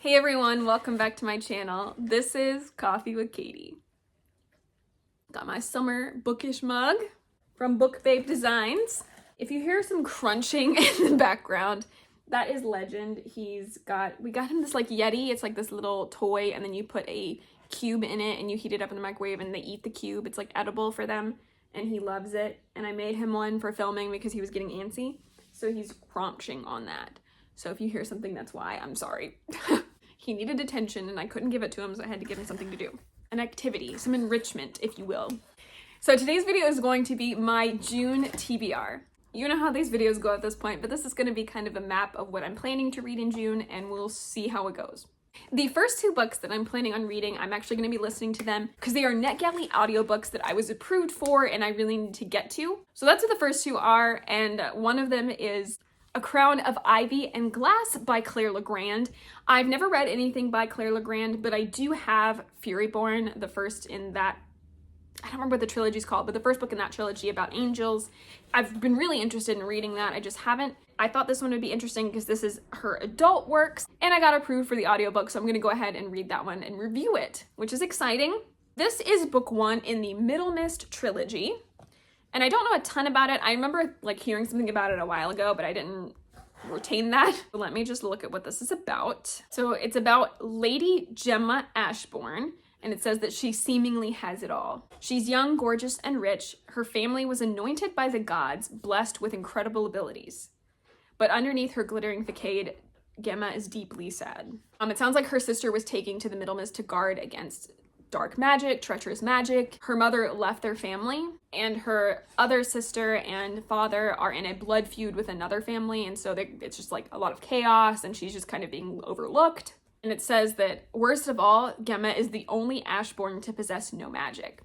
Hey everyone, welcome back to my channel. This is Coffee with Katie. Got my summer bookish mug from Book Babe Designs. If you hear some crunching in the background, that is Legend. We got him this like Yeti. It's like this little toy, and then you put a cube in it and you heat it up in the microwave and they eat the cube. It's like edible for them and he loves it. And I made him one for filming because he was getting antsy. So he's crunching on that. So if you hear something, that's why. I'm sorry. He needed attention and I couldn't give it to him, so I had to give him something to do. An activity, some enrichment, if you will. So today's video is going to be my June TBR. You know how these videos go at this point, but this is going to be kind of a map of what I'm planning to read in June, and we'll see how it goes. The first two books that I'm planning on reading, I'm actually going to be listening to them because they are NetGalley audiobooks that I was approved for and I really need to get to. So that's what the first two are, and one of them is A Crown of Ivy and Glass by Claire Legrand. I've never read anything by Claire Legrand, but I do have Furyborn, the first in that, I don't remember what the trilogy's called, but the first book in that trilogy about angels. I've been really interested in reading that. I just haven't. I thought this one would be interesting because this is her adult works, and I got approved for the audiobook, so I'm going to go ahead and read that one and review it, which is exciting. This is book one in the Middle Mist trilogy. And I don't know a ton about it. I remember like hearing something about it a while ago, but I didn't retain that. So let me just look at what this is about. So it's about Lady Gemma Ashbourne, and it says that she seemingly has it all. She's young, gorgeous, and rich. Her family was anointed by the gods, blessed with incredible abilities. But underneath her glittering facade, Gemma is deeply sad. It sounds like her sister was taken to the Middle Mist to guard against dark magic, treacherous magic. Her mother left their family, and her other sister and father are in a blood feud with another family, and so it's just like a lot of chaos, and she's just kind of being overlooked. And it says that, worst of all, Gemma is the only Ashbourne to possess no magic.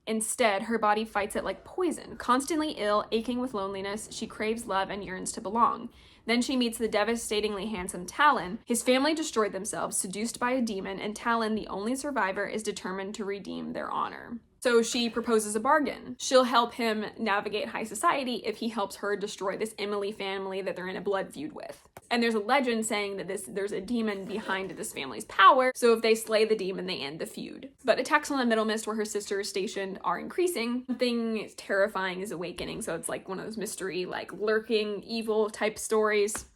Instead, her body fights it like poison. Constantly ill, aching with loneliness, she craves love and yearns to belong. Then she meets the devastatingly handsome Talon. His family destroyed themselves, seduced by a demon, and Talon, the only survivor, is determined to redeem their honor. So she proposes a bargain. She'll help him navigate high society if he helps her destroy this Emily family that they're in a blood feud with. And there's a legend saying that there's a demon behind this family's power, so if they slay the demon, they end the feud. But attacks on the Middle Mist, where her sister is stationed, are increasing. Something terrifying is awakening, so it's like one of those mystery, like lurking, evil type stories.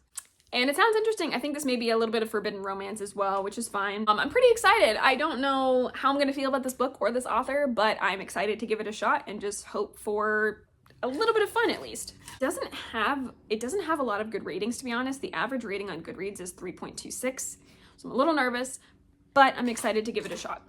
And it sounds interesting. I think this may be a little bit of forbidden romance as well, which is fine. I'm pretty excited. I don't know how I'm gonna feel about this book or this author, but I'm excited to give it a shot and just hope for a little bit of fun at least. It doesn't have a lot of good ratings, to be honest. The average rating on Goodreads is 3.26, so I'm a little nervous, but I'm excited to give it a shot.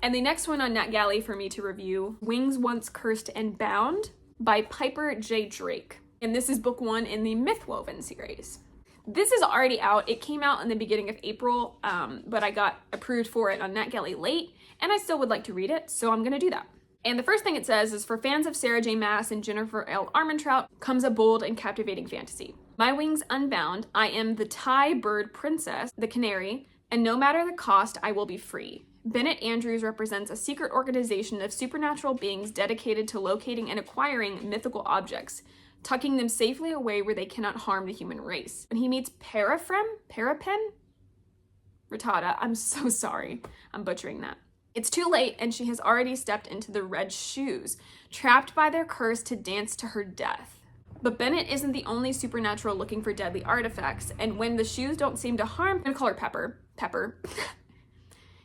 And the next one on NetGalley for me to review, Wings Once Cursed and Bound by Piper J. Drake. And this is book one in the Mythwoven series. This is already out. It came out in the beginning of April, but I got approved for it on NetGalley late, and I still would like to read it, so I'm gonna do that. And the first thing it says is, for fans of Sarah J. Maas and Jennifer L. Armentrout comes a bold and captivating fantasy. My wings unbound, I am the Thai bird princess, the canary, and no matter the cost, I will be free. Bennett Andrews represents a secret organization of supernatural beings dedicated to locating and acquiring mythical objects, tucking them safely away where they cannot harm the human race. When he meets Parapen? Rattata, I'm so sorry, I'm butchering that. It's too late, and she has already stepped into the red shoes, trapped by their curse to dance to her death. But Bennett isn't the only supernatural looking for deadly artifacts, and when the shoes don't seem to harm, I'm gonna call her Pepper.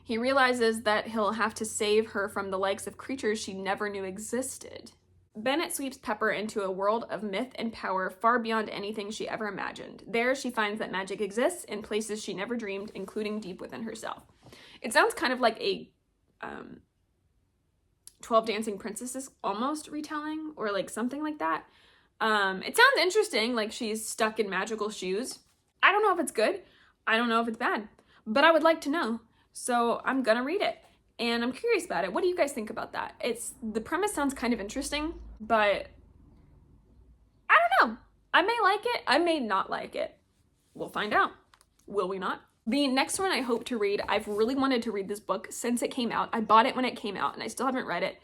He realizes that he'll have to save her from the likes of creatures she never knew existed. Bennett sweeps Pepper into a world of myth and power far beyond anything she ever imagined. There, she finds that magic exists in places she never dreamed, including deep within herself. It sounds kind of like a 12 Dancing Princesses almost retelling, or like something like that. It sounds interesting, like she's stuck in magical shoes. I don't know if it's good. I don't know if it's bad, but I would like to know. So I'm gonna read it, and I'm curious about it. What do you guys think about that? The premise sounds kind of interesting, but I don't know. I may like it, I may not like it. We'll find out. Will we not? The next one I hope to read, I've really wanted to read this book since it came out. I bought it when it came out and I still haven't read it.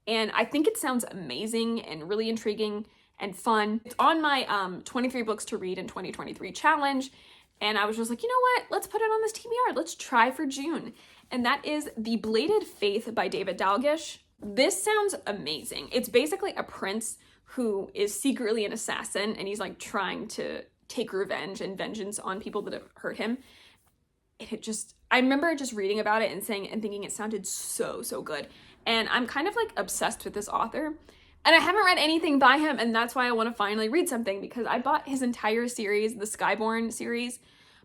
And I think it sounds amazing and really intriguing and fun. It's on my 23 books to read in 2023 challenge. And I was just like, you know what? Let's put it on this TBR. Let's try for June. And that is The Bladed Faith by David Dalglish. This sounds amazing. It's basically a prince who is secretly an assassin, and he's like trying to take revenge and vengeance on people that have hurt him. And I remember just reading about it and thinking it sounded so good. And I'm kind of like obsessed with this author. And I haven't read anything by him, and that's why I want to finally read something, because I bought his entire series, the Skyborn series,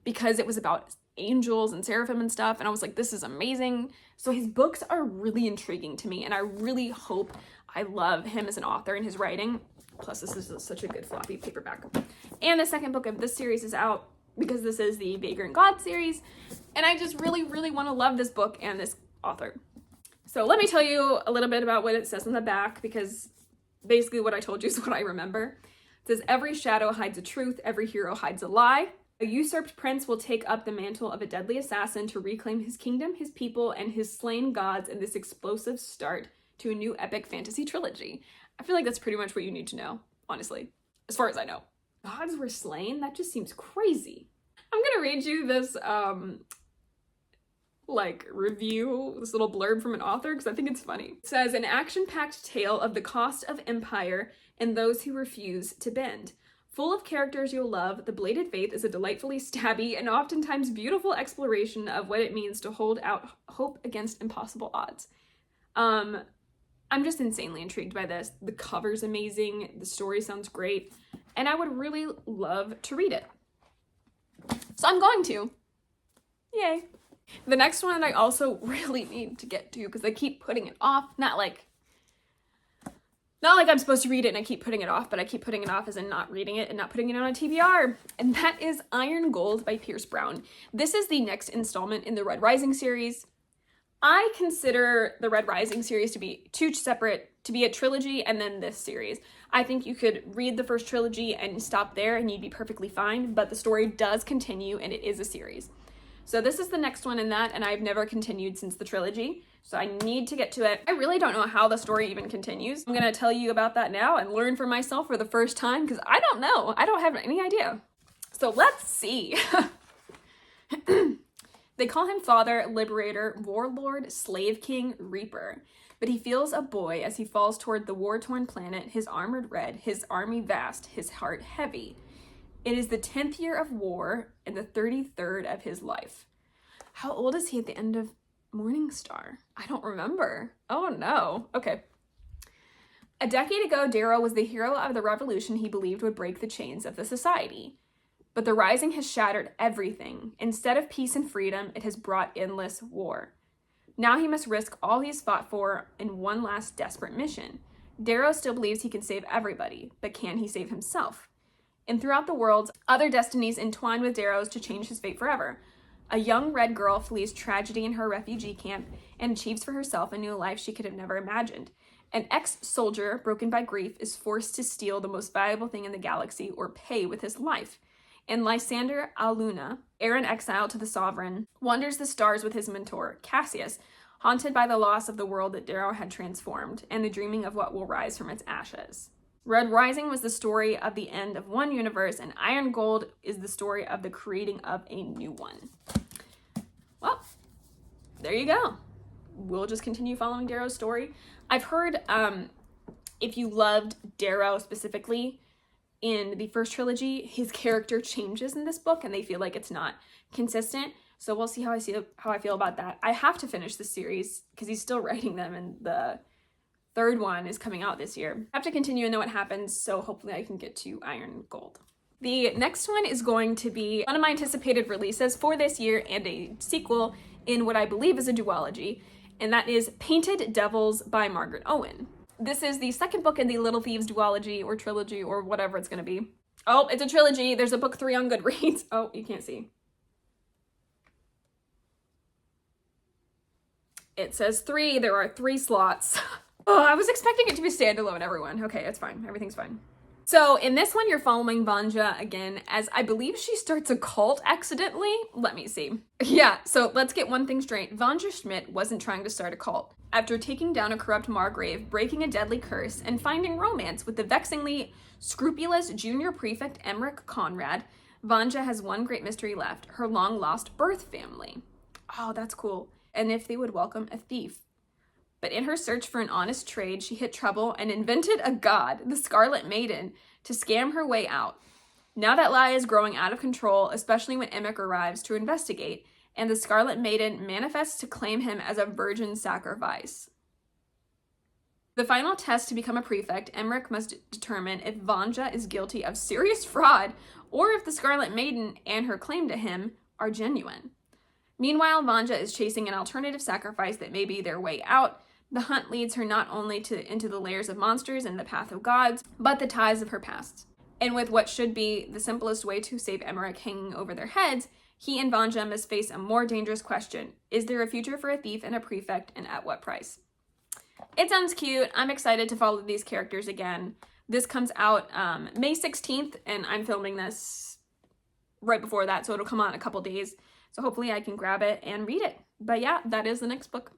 because it was about angels and seraphim and stuff, and I was like, this is amazing. So his books are really intriguing to me, and I really hope I love him as an author and his writing. Plus, this is such a good floppy paperback. And the second book of this series is out, because this is the Vagrant God series, and I just really want to love this book and this author. So let me tell you a little bit about what it says on the back, because basically what I told you is what I remember. It says, every shadow hides a truth, every hero hides a lie. A usurped prince will take up the mantle of a deadly assassin to reclaim his kingdom, his people, and his slain gods in this explosive start to a new epic fantasy trilogy. I feel like that's pretty much what you need to know, honestly, as far as I know. Gods were slain? That just seems crazy. I'm gonna read you this, review, this little blurb from an author, because I think it's funny. It says, an action-packed tale of the cost of empire and those who refuse to bend. Full of characters you'll love, The Bladed Faith is a delightfully stabby and oftentimes beautiful exploration of what it means to hold out hope against impossible odds. I'm just insanely intrigued by this. The cover's amazing, the story sounds great, and I would really love to read it. So I'm going to. Yay. The next one I also really need to get to, because I keep putting it off. Not like I'm supposed to read it and I keep putting it off, but I keep putting it off as in not reading it and not putting it on a TBR. And that is Iron Gold by Pierce Brown. This is the next installment in the Red Rising series. I consider the Red Rising series to be two separate, to be a trilogy and then this series. I think you could read the first trilogy and stop there and you'd be perfectly fine, but the story does continue and it is a series. So this is the next one in that, and I've never continued since the trilogy, so I need to get to it. I really don't know how the story even continues. I'm gonna tell you about that now and learn for myself for the first time, because I don't know. I don't have any idea. So let's see. They call him Father, Liberator, Warlord, Slave King, Reaper. But he feels a boy as he falls toward the war-torn planet, his armored red, his army vast, his heart heavy. It is the 10th year of war and the 33rd of his life. How old is he at the end of Morningstar? I don't remember. Oh no. Okay. A decade ago, Darrow was the hero of the revolution he believed would break the chains of the society. But the Rising has shattered everything. Instead of peace and freedom, it has brought endless war. Now he must risk all he's fought for in one last desperate mission. Darrow still believes he can save everybody, but can he save himself? And throughout the world, other destinies entwine with Darrow's to change his fate forever. A young red girl flees tragedy in her refugee camp and achieves for herself a new life she could have never imagined. An ex-soldier, broken by grief, is forced to steal the most valuable thing in the galaxy or pay with his life. And Lysander Aluna, heir in exile to the Sovereign, wanders the stars with his mentor, Cassius, haunted by the loss of the world that Darrow had transformed and the dreaming of what will rise from its ashes. Red Rising was the story of the end of one universe, and Iron Gold is the story of the creating of a new one. Well, there you go. We'll just continue following Darrow's story. I've heard if you loved Darrow specifically in the first trilogy, his character changes in this book and they feel like it's not consistent. So we'll see how I feel about that. I have to finish the series because he's still writing them, and the third one is coming out this year. I have to continue and know what happens, so hopefully I can get to Iron Gold. The next one is going to be one of my anticipated releases for this year and a sequel in what I believe is a duology, and that is Painted Devils by Margaret Owen. This is the second book in the Little Thieves duology or trilogy or whatever it's going to be. Oh, it's a trilogy. There's a book 3 on Goodreads. Oh, you can't see. It says 3. There are 3 slots. Oh, I was expecting it to be standalone, everyone. Okay, it's fine. Everything's fine. So in this one, you're following Vanja again, as I believe she starts a cult accidentally. Let me see. Yeah, so let's get one thing straight. Vanja Schmidt wasn't trying to start a cult. After taking down a corrupt Margrave, breaking a deadly curse, and finding romance with the vexingly scrupulous junior prefect Emmerich Conrad, Vanja has one great mystery left, her long-lost birth family. Oh, that's cool. And if they would welcome a thief. But in her search for an honest trade, she hit trouble and invented a god, the Scarlet Maiden, to scam her way out. Now that lie is growing out of control, especially when Emmerich arrives to investigate, and the Scarlet Maiden manifests to claim him as a virgin sacrifice. The final test to become a prefect, Emmerich must determine if Vanja is guilty of serious fraud or if the Scarlet Maiden and her claim to him are genuine. Meanwhile, Vanja is chasing an alternative sacrifice that may be their way out. The hunt leads her not only into the layers of monsters and the path of gods, but the ties of her past. And with what should be the simplest way to save Emmerich hanging over their heads, he and Vanja must face a more dangerous question. Is there a future for a thief and a prefect, and at what price? It sounds cute. I'm excited to follow these characters again. This comes out May 16th, and I'm filming this right before that, so it'll come out in a couple days. So hopefully I can grab it and read it. But yeah, that is the next book.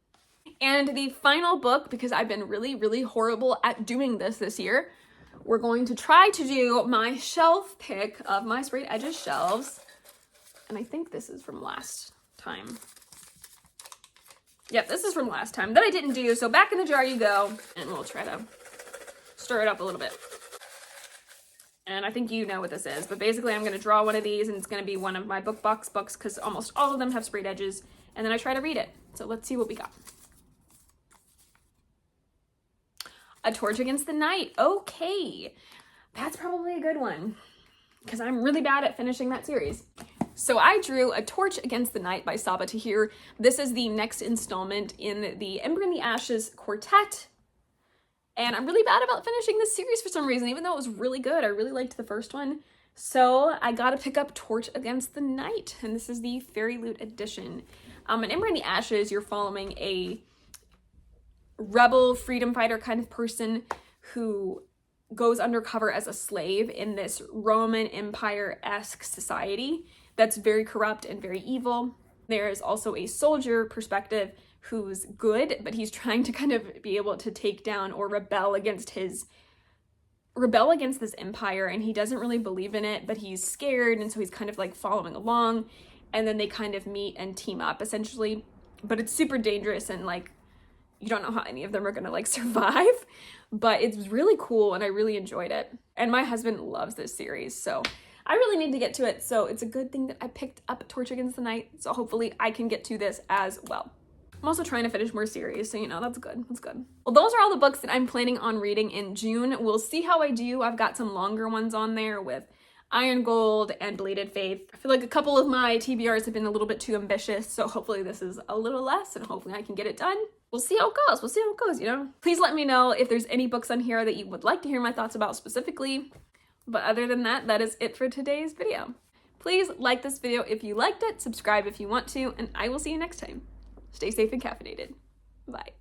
And the final book, because I've been really, really horrible at doing this year, we're going to try to do my shelf pick of my Sprayed Edges shelves. And I think this is from last time. Yep, this is from last time that I didn't do. So back in the jar you go, and we'll try to stir it up a little bit. And I think you know what this is, but basically I'm going to draw one of these, and it's going to be one of my book box books because almost all of them have sprayed edges, and then I try to read it. So let's see what we got. A Torch Against the Night. Okay, that's probably a good one because I'm really bad at finishing that series. So I drew A Torch Against the Night by Sabaa Tahir. This is the next installment in the Ember in the Ashes quartet. And I'm really bad about finishing this series for some reason, even though it was really good. I really liked the first one. So I gotta pick up Torch Against the Night, and this is the Fairy Loot edition. In Ember in the Ashes, you're following a rebel freedom fighter kind of person who goes undercover as a slave in this Roman Empire-esque society that's very corrupt and very evil. There is also a soldier perspective who's good, but he's trying to kind of be able to take down or rebel against this empire, and he doesn't really believe in it, but he's scared, and so he's kind of like following along, and then they kind of meet and team up essentially. But it's super dangerous, and like you don't know how any of them are gonna like survive, but it's really cool and I really enjoyed it. And my husband loves this series, so I really need to get to it. So it's a good thing that I picked up Torch Against the Night, so hopefully I can get to this as well. I'm also trying to finish more series, so you know, that's good. That's good. Well, those are all the books that I'm planning on reading in June. We'll see how I do. I've got some longer ones on there with Iron Gold and Bladed Faith. I feel like a couple of my TBRs have been a little bit too ambitious, so hopefully this is a little less, and hopefully I can get it done. We'll see how it goes. We'll see how it goes, you know? Please let me know if there's any books on here that you would like to hear my thoughts about specifically. But other than that, that is it for today's video. Please like this video if you liked it, subscribe if you want to, and I will see you next time. Stay safe and caffeinated. Bye.